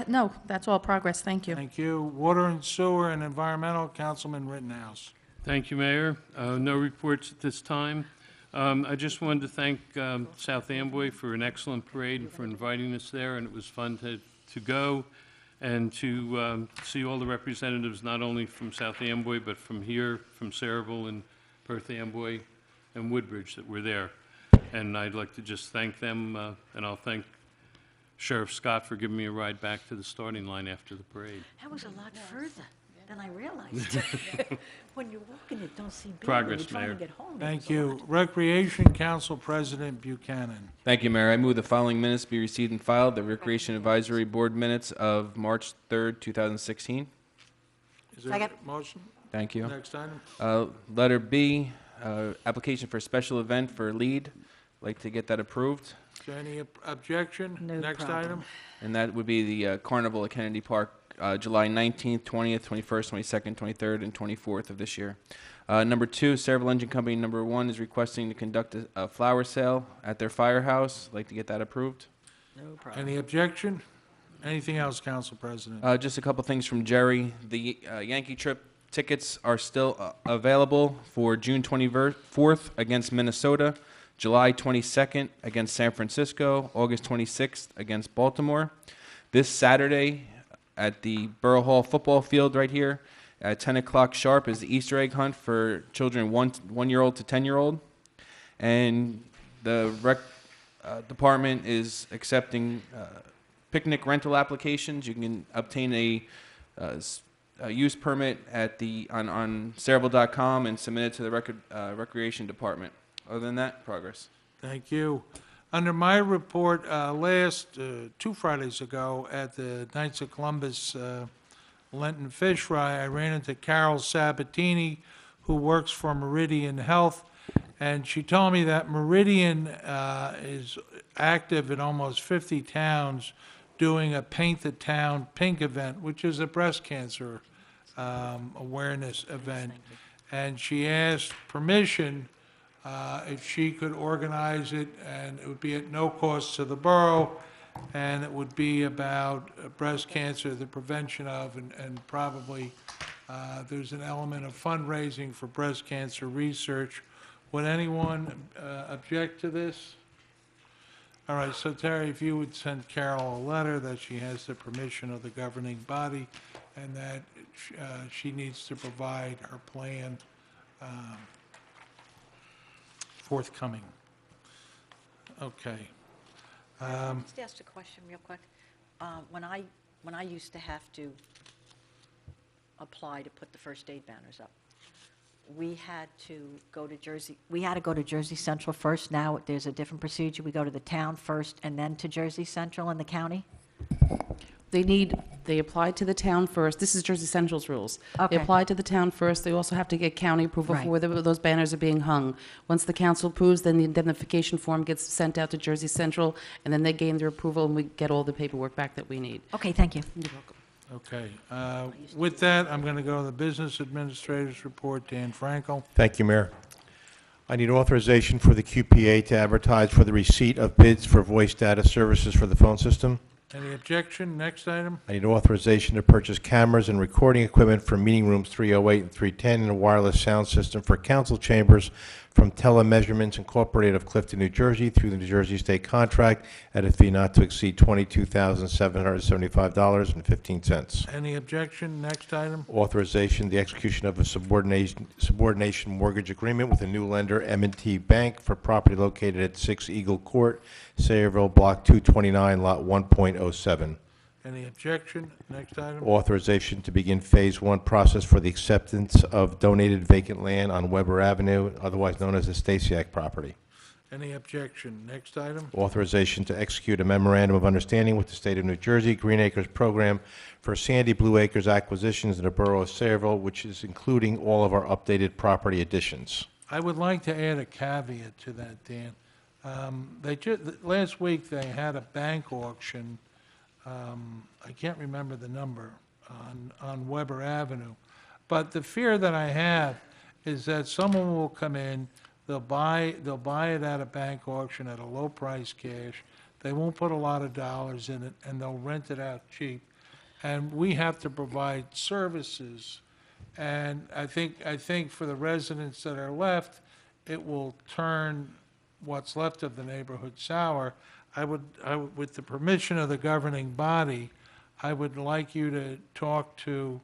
No, that's all progress. Thank you. Thank you. Water and Sewer and Environmental, Councilman Rittenhouse. Thank you, Mayor. No reports at this time. I just wanted to thank South Amboy for an excellent parade and for inviting us there, and it was fun to go and to see all the representatives, not only from South Amboy, but from here, from Saraville and Perth Amboy and Woodbridge that were there. And I'd like to just thank them, and I'll thank Sheriff Scott for giving me a ride back to the starting line after the parade. That was a lot further than I realized. When you're walking, it don't seem big. Progress, When you're trying Mayor. to get home, Thank it's a you. lot. Recreation Council President Buchanan. Thank you, Mayor. I move the following minutes be received and filed. The Recreation Advisory Board minutes of March 3rd, 2016. Is there Second. a motion? Thank you. Next item. Letter B, application for special event for LEAD. Like to get that approved. Is there any objection? No Next problem. item. And that would be the Carnival at Kennedy Park, July 19th, 20th, 21st, 22nd, 23rd, and 24th of this year. Number 2, Saraville Engine Company number 1 is requesting to conduct a flower sale at their firehouse. Like to get that approved. No problem. Any objection? Anything else, Council President? Just a couple things from Jerry. The Yankee trip tickets are still available for June 24th against Minnesota, July 22nd against San Francisco, August 26th against Baltimore. This Saturday at the Borough Hall football field right here at 10 o'clock sharp is the Easter egg hunt for children 1-year-old to 10-year-old. And the rec department is accepting picnic rental applications. You can obtain a use permit at on Saraville.com and submit it to the recreation department. Other than that, progress. Thank you. Under my report, last 2 Fridays ago at the Knights of Columbus Lenten Fish Fry, I ran into Carol Sabatini, who works for Meridian Health, and she told me that Meridian is active in almost 50 towns doing a Paint the Town Pink event, which is a breast cancer awareness event. And she asked permission if she could organize it, and it would be at no cost to the borough, and it would be about breast cancer, the prevention of, and probably there's an element of fundraising for breast cancer research. Would anyone object to this? All right, so Terry, if you would send Carol a letter that she has the permission of the governing body and that she needs to provide her plan forthcoming. Okay. Just ask a question real quick. When I used to have to apply to put the first aid banners up, we had to go to Jersey Central first. Now there's a different procedure. We go to the town first and then to Jersey Central in the county? They apply to the town first. This is Jersey Central's rules. Okay. They apply to the town first. They also have to get county approval Right. for where those banners are being hung. Once the council approves, then the indemnification form gets sent out to Jersey Central, and then they gain their approval, and we get all the paperwork back that we need. Okay, thank you. You're welcome. Okay. With that, I'm going to go to the Business Administrator's Report. Dan Frankel. Thank you, Mayor. I need authorization for the QPA to advertise for the receipt of bids for voice data services for the phone system. Any objection? Next item. I need authorization to purchase cameras and recording equipment for meeting rooms 308 and 310 and a wireless sound system for council chambers from Telemeasurements Incorporated of Clifton, New Jersey, through the New Jersey State contract at a fee not to exceed $22,775.15. Any objection? Next item. Authorization, the execution of a subordination mortgage agreement with a new lender, M&T Bank, for property located at 6 Eagle Court, Sayreville, Block 229, Lot 1.07. Any objection? Next item. Authorization to begin Phase 1 process for the acceptance of donated vacant land on Weber Avenue, otherwise known as the Stasiak property. Any objection? Next item. Authorization to execute a memorandum of understanding with the State of New Jersey Green Acres Program for Sandy Blue Acres acquisitions in the borough of Sayreville, which is including all of our updated property additions. I would like to add a caveat to that, Dan. Last week, they had a bank auction. I can't remember the number, on Weber Avenue. But the fear that I have is that someone will come in, they'll buy it at a bank auction at a low price cash. They won't put a lot of dollars in it, and they'll rent it out cheap. And we have to provide services. And I think for the residents that are left, it will turn what's left of the neighborhood sour. I would, with the permission of the governing body, I would like you to talk to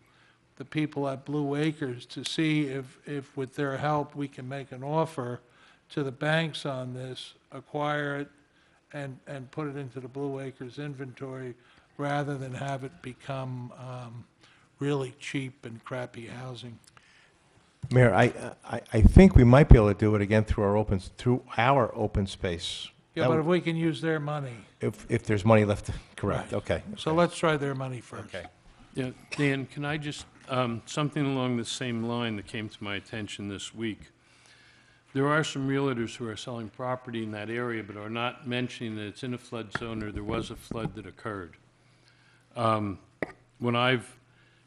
the people at Blue Acres to see if with their help, we can make an offer to the banks on this, acquire it, and put it into the Blue Acres inventory, rather than have it become really cheap and crappy housing. Mayor, I think we might be able to do it again through our open space. Yeah, but if we can use their money. If there's money left, correct, Right. okay. So let's try their money first. Okay. Yeah, Dan, can I just, something along the same line that came to my attention this week. There are some realtors who are selling property in that area, but are not mentioning that it's in a flood zone or there was a flood that occurred. When I've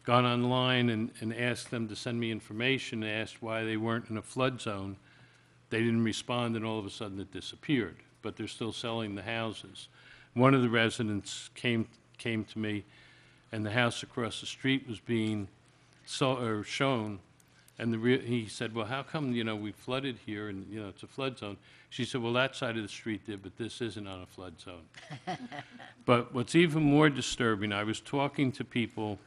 gone online and asked them to send me information, asked why they weren't in a flood zone, they didn't respond, and all of a sudden it disappeared. But they're still selling the houses. One of the residents came to me, and the house across the street was being shown, and he said, well, how come, we flooded here, and, it's a flood zone? She said, well, that side of the street did, but this isn't on a flood zone. But what's even more disturbing, I was talking to people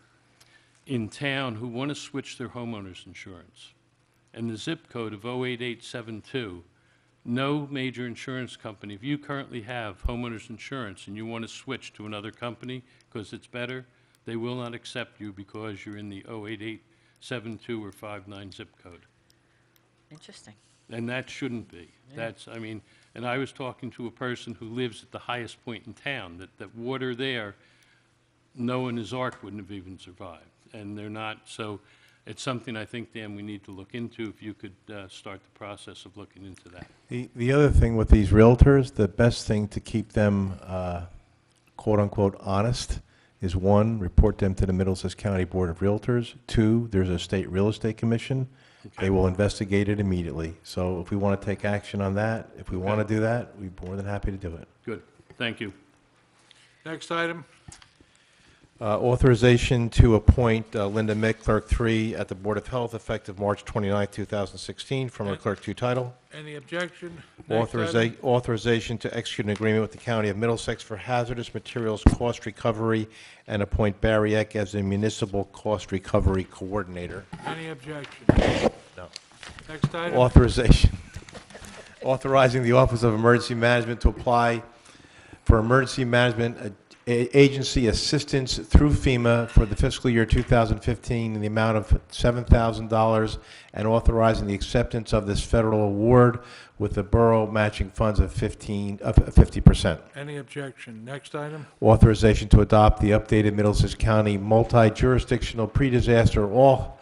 in town who want to switch their homeowners insurance, and the zip code of 08872, no major insurance company, if you currently have homeowners insurance and you want to switch to another company because it's better, they will not accept you because you're in the 08872 or 59 zip code. Interesting. And that shouldn't be. That's, and I was talking to a person who lives at the highest point in town, that water there, Noah and his ark wouldn't have even survived. And they're not, so it's something I think, Dan, we need to look into, if you could start the process of looking into that. The other thing with these realtors, the best thing to keep them quote-unquote honest is, one, report them to the Middlesex County Board of Realtors. Two, there's a state real estate commission. Okay. They will investigate it immediately. So if we want to take action on that, if we want to do that, we're more than happy to do it. Good, thank you. Next item. Authorization to appoint Linda Mick, Clerk 3, at the Board of Health effective March 29, 2016, from her Clerk 2 title. Any objection? Next item. Authorization to execute an agreement with the County of Middlesex for hazardous materials cost recovery and appoint Barry Eck as the Municipal Cost Recovery Coordinator. Any objection? No. Next item. Authorization. Authorizing the Office of Emergency Management to apply for emergency management agency assistance through FEMA for the fiscal year 2015 in the amount of $7,000, and authorizing the acceptance of this federal award with the borough matching funds of 50%. Any objection? Next item. Authorization to adopt the updated Middlesex County multi-jurisdictional pre-disaster all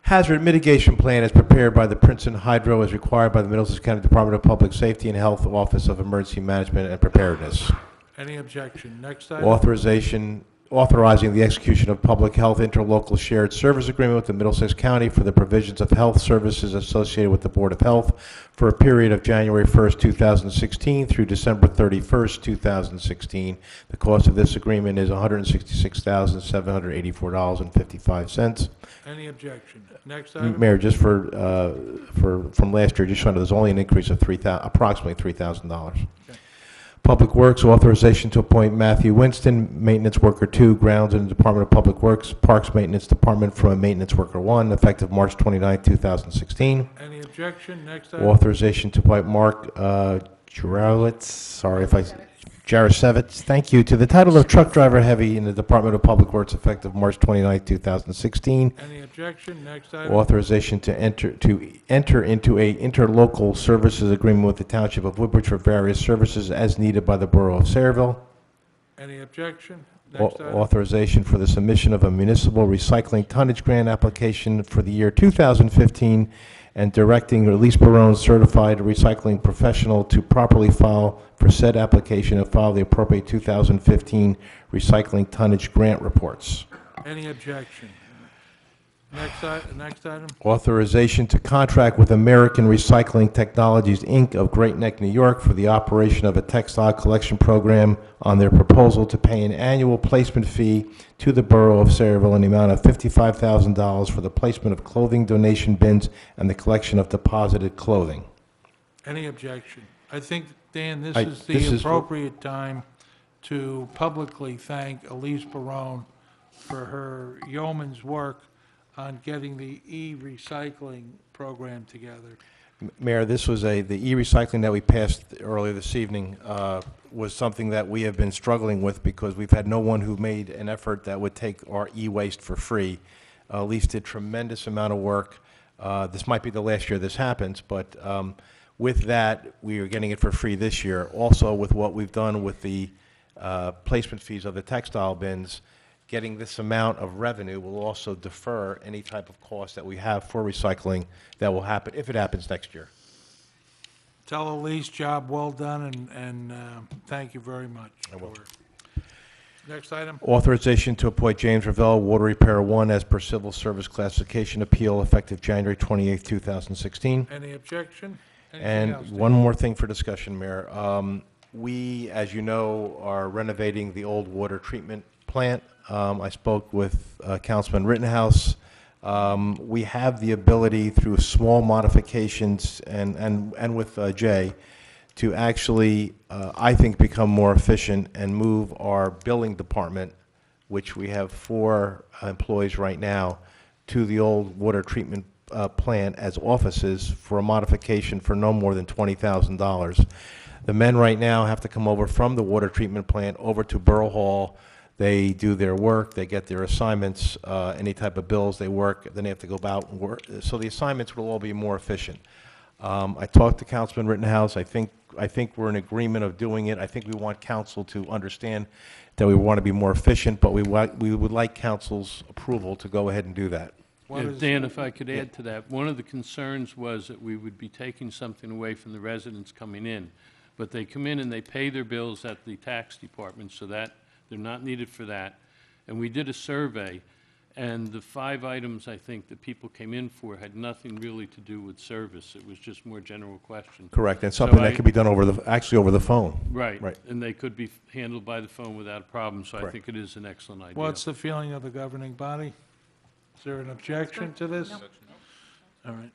hazard mitigation plan as prepared by the Princeton Hydro as required by the Middlesex County Department of Public Safety and Health Office of Emergency Management and Preparedness. Any objection? Next item. Authorization authorizing the execution of public health interlocal shared service agreement with the Middlesex County for the provisions of health services associated with the Board of Health for a period of January 1st, 2016 through December 31st, 2016. The cost of this agreement is $166,784.55. Any objection? Next item. Mayor, just from last year, just showing there's only an increase of approximately $3,000. Public Works, authorization to appoint Matthew Winston, Maintenance Worker 2, Grounds in the Department of Public Works, Parks Maintenance Department from Maintenance Worker 1, effective March 29, 2016. Any objection? Next item. Authorization to appoint Mark Jarosevich, thank you, to the title of Truck Driver Heavy in the Department of Public Works, effective March 29, 2016. Any objection? Next item. Authorization to enter into a interlocal services agreement with the Township of Woodbridge for various services as needed by the Borough of Sayreville. Any objection? Next item. Authorization for the submission of a municipal recycling tonnage grant application for the year 2015 and directing Elise Barone, certified recycling professional, to properly file for said application and file the appropriate 2015 recycling tonnage grant reports. Any objection? Next item. Authorization to contract with American Recycling Technologies, Inc. of Great Neck, New York, for the operation of a textile collection program on their proposal to pay an annual placement fee to the Borough of Sayreville in the amount of $55,000 for the placement of clothing donation bins and the collection of deposited clothing. Any objection? I think, Dan, this This is the is- appropriate time to publicly thank Elise Barone for her yeoman's work on getting the e-recycling program together. Mayor, this was the e-recycling that we passed earlier this evening was something that we have been struggling with because we've had no one who made an effort that would take our e-waste for free. Elise did tremendous amount of work. This might be the last year this happens, but with that, we are getting it for free this year. Also, with what we've done with the placement fees of the textile bins, getting this amount of revenue will also defer any type of cost that we have for recycling that will happen, if it happens next year. Tell Elise, job well done, and thank you very much. I will. Next item. Authorization to appoint James Ravel, Water Repair 1, as per Civil Service Classification Appeal, effective January 28, 2016. Any objection? Anything And else, Dan? one more thing for discussion, Mayor. We, as you know, are renovating the old water treatment plant. I spoke with Councilman Rittenhouse. We have the ability, through small modifications and with Jay, to actually, I think, become more efficient and move our billing department, which we have 4 employees right now, to the old water treatment plant as offices for a modification for no more than $20,000. The men right now have to come over from the water treatment plant over to Borough Hall. They do their work, they get their assignments, any type of bills they work, then they have to go out and work. So the assignments will all be more efficient. I talked to Councilman Rittenhouse. I think we're in agreement of doing it. I think we want council to understand that we want to be more efficient, but we would like council's approval to go ahead and do that. What Yeah, is- Dan, if I could add to that, one of the concerns was that we would be taking something away from the residents coming in. But they come in and they pay their bills at the tax department, so that they're not needed for that. And we did a survey, and the 5 items, I think, that people came in for had nothing really to do with service. It was just more general questions. Correct, and So something that I- could be done actually over the phone. Right. Right. And they could be handled by the phone without a problem, so I Correct. think it is an excellent idea. What's the feeling of the governing body? Is there an objection to this? All right.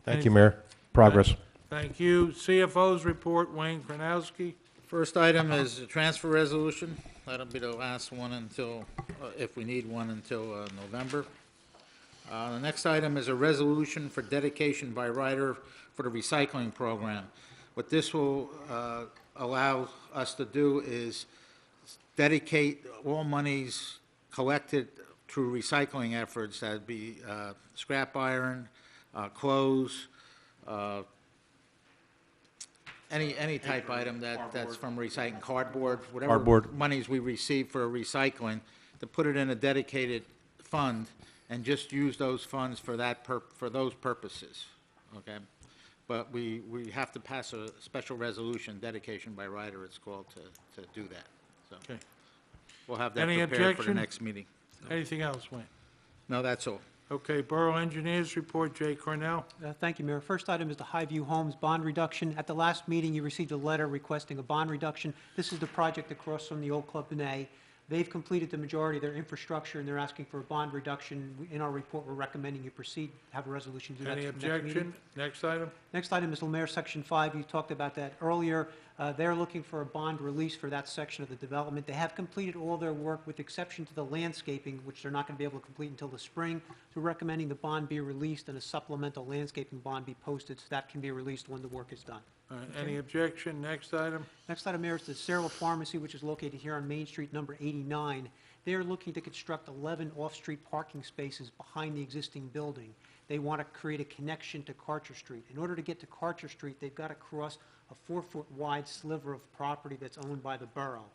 Thank you, Mayor. Progress. Thank you. CFO's report, Wayne Kranowski. First item is a transfer resolution. That'll be the last one until, if we need one, until November. The next item is a resolution for dedication by rider for the recycling program. What this will allow us to do is dedicate all monies collected through recycling efforts, that'd be scrap iron, clothes, any type item that's from recycling, cardboard, whatever Cardboard. monies we receive for recycling, to put it in a dedicated fund and just use those funds for for those purposes, okay? But we have to pass a special resolution, dedication by rider, it's called, to do that, so. Okay. we'll have that Any prepared for the objection? next meeting. Anything else, Wayne? No, that's all. Okay, Borough Engineers Report, Jay Cornell. Thank you, Mayor. First item is the Highview Homes bond reduction. At the last meeting, you received a letter requesting a bond reduction. This is the project across from the old Club Benet. They've completed the majority of their infrastructure, and they're asking for a bond reduction. In our report, we're recommending you proceed, have a resolution to do that Any for the next meeting. objection? Next item. Next item is Lemare Section 5. You talked about that earlier. They're looking for a bond release for that section of the development. They have completed all their work with exception to the landscaping, which they're not going to be able to complete until the spring. So we're recommending the bond be released and a supplemental landscaping bond be posted so that can be released when the work is done. All right, any objection? Next item. Next item, Mayor, is the Cerro Pharmacy, which is located here on Main Street, number 89. They are looking to construct 11 off-street parking spaces behind the existing building. They want to create a connection to Karcher Street. In order to get to Karcher Street, they've got to cross a 4-foot wide sliver of property that's owned by the borough.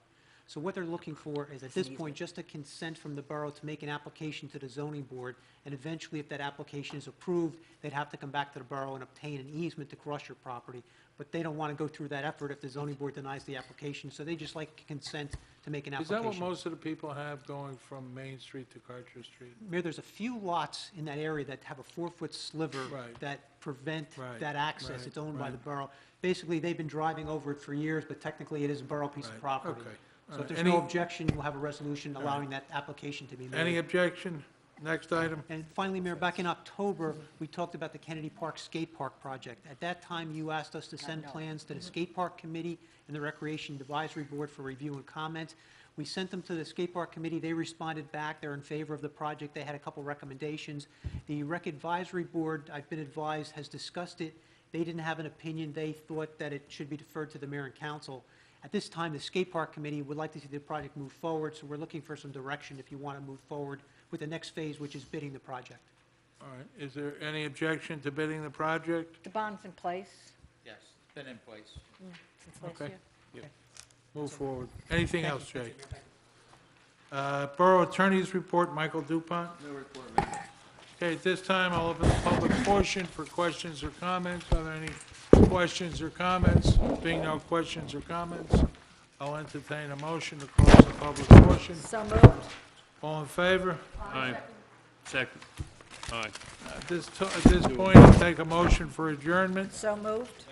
So what they're looking for is, at this point, just a consent from the borough to make an application to the zoning board, and eventually, if that application is approved, they'd have to come back to the borough and obtain an easement to cross your property. But they don't want to go through that effort if the zoning board denies the application, so they just like consent to make an Is application. that what most of the people have going from Main Street to Karcher Street? Mayor, there's a few lots in that area that have a 4-foot sliver Right. that prevent Right, that access. right, It's owned by right. the borough. Basically, they've been driving over it for years, but technically it is a borough piece of Right, property. okay. So All if right. there's no Any- objection, we'll have a resolution allowing that application to be made. Any objection? Next item. And finally, Mayor, back in October, we talked about the Kennedy Park Skate Park project. At that time, you asked us to send plans to the Skate Park Committee and the Recreation Advisory Board for review and comment. We sent them to the Skate Park Committee. They responded back. They're in favor of the project. They had a couple recommendations. The Rec Advisory Board, I've been advised, has discussed it. They didn't have an opinion. They thought that it should be deferred to the mayor and council. At this time, the Skate Park Committee would like to see the project move forward, so we're looking for some direction if you want to move forward with the next phase, which is bidding the project. All right, is there any objection to bidding the project? The bond's in place Yes, it's been in place. since last Okay. year. Move forward. Anything else, Jay? Borough Attorney's Report, Michael Dupont. No report, Mayor. Okay, at this time, I'll open the public portion for questions or comments. Are there any questions or comments? Being no questions or comments, I'll entertain a motion to close the public portion. So moved. All in favor? Aye. Second. Aye. At this point, I'll take a motion for adjournment. So moved.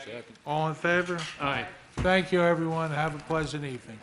All in favor? Aye. Thank you, everyone. Have a pleasant evening.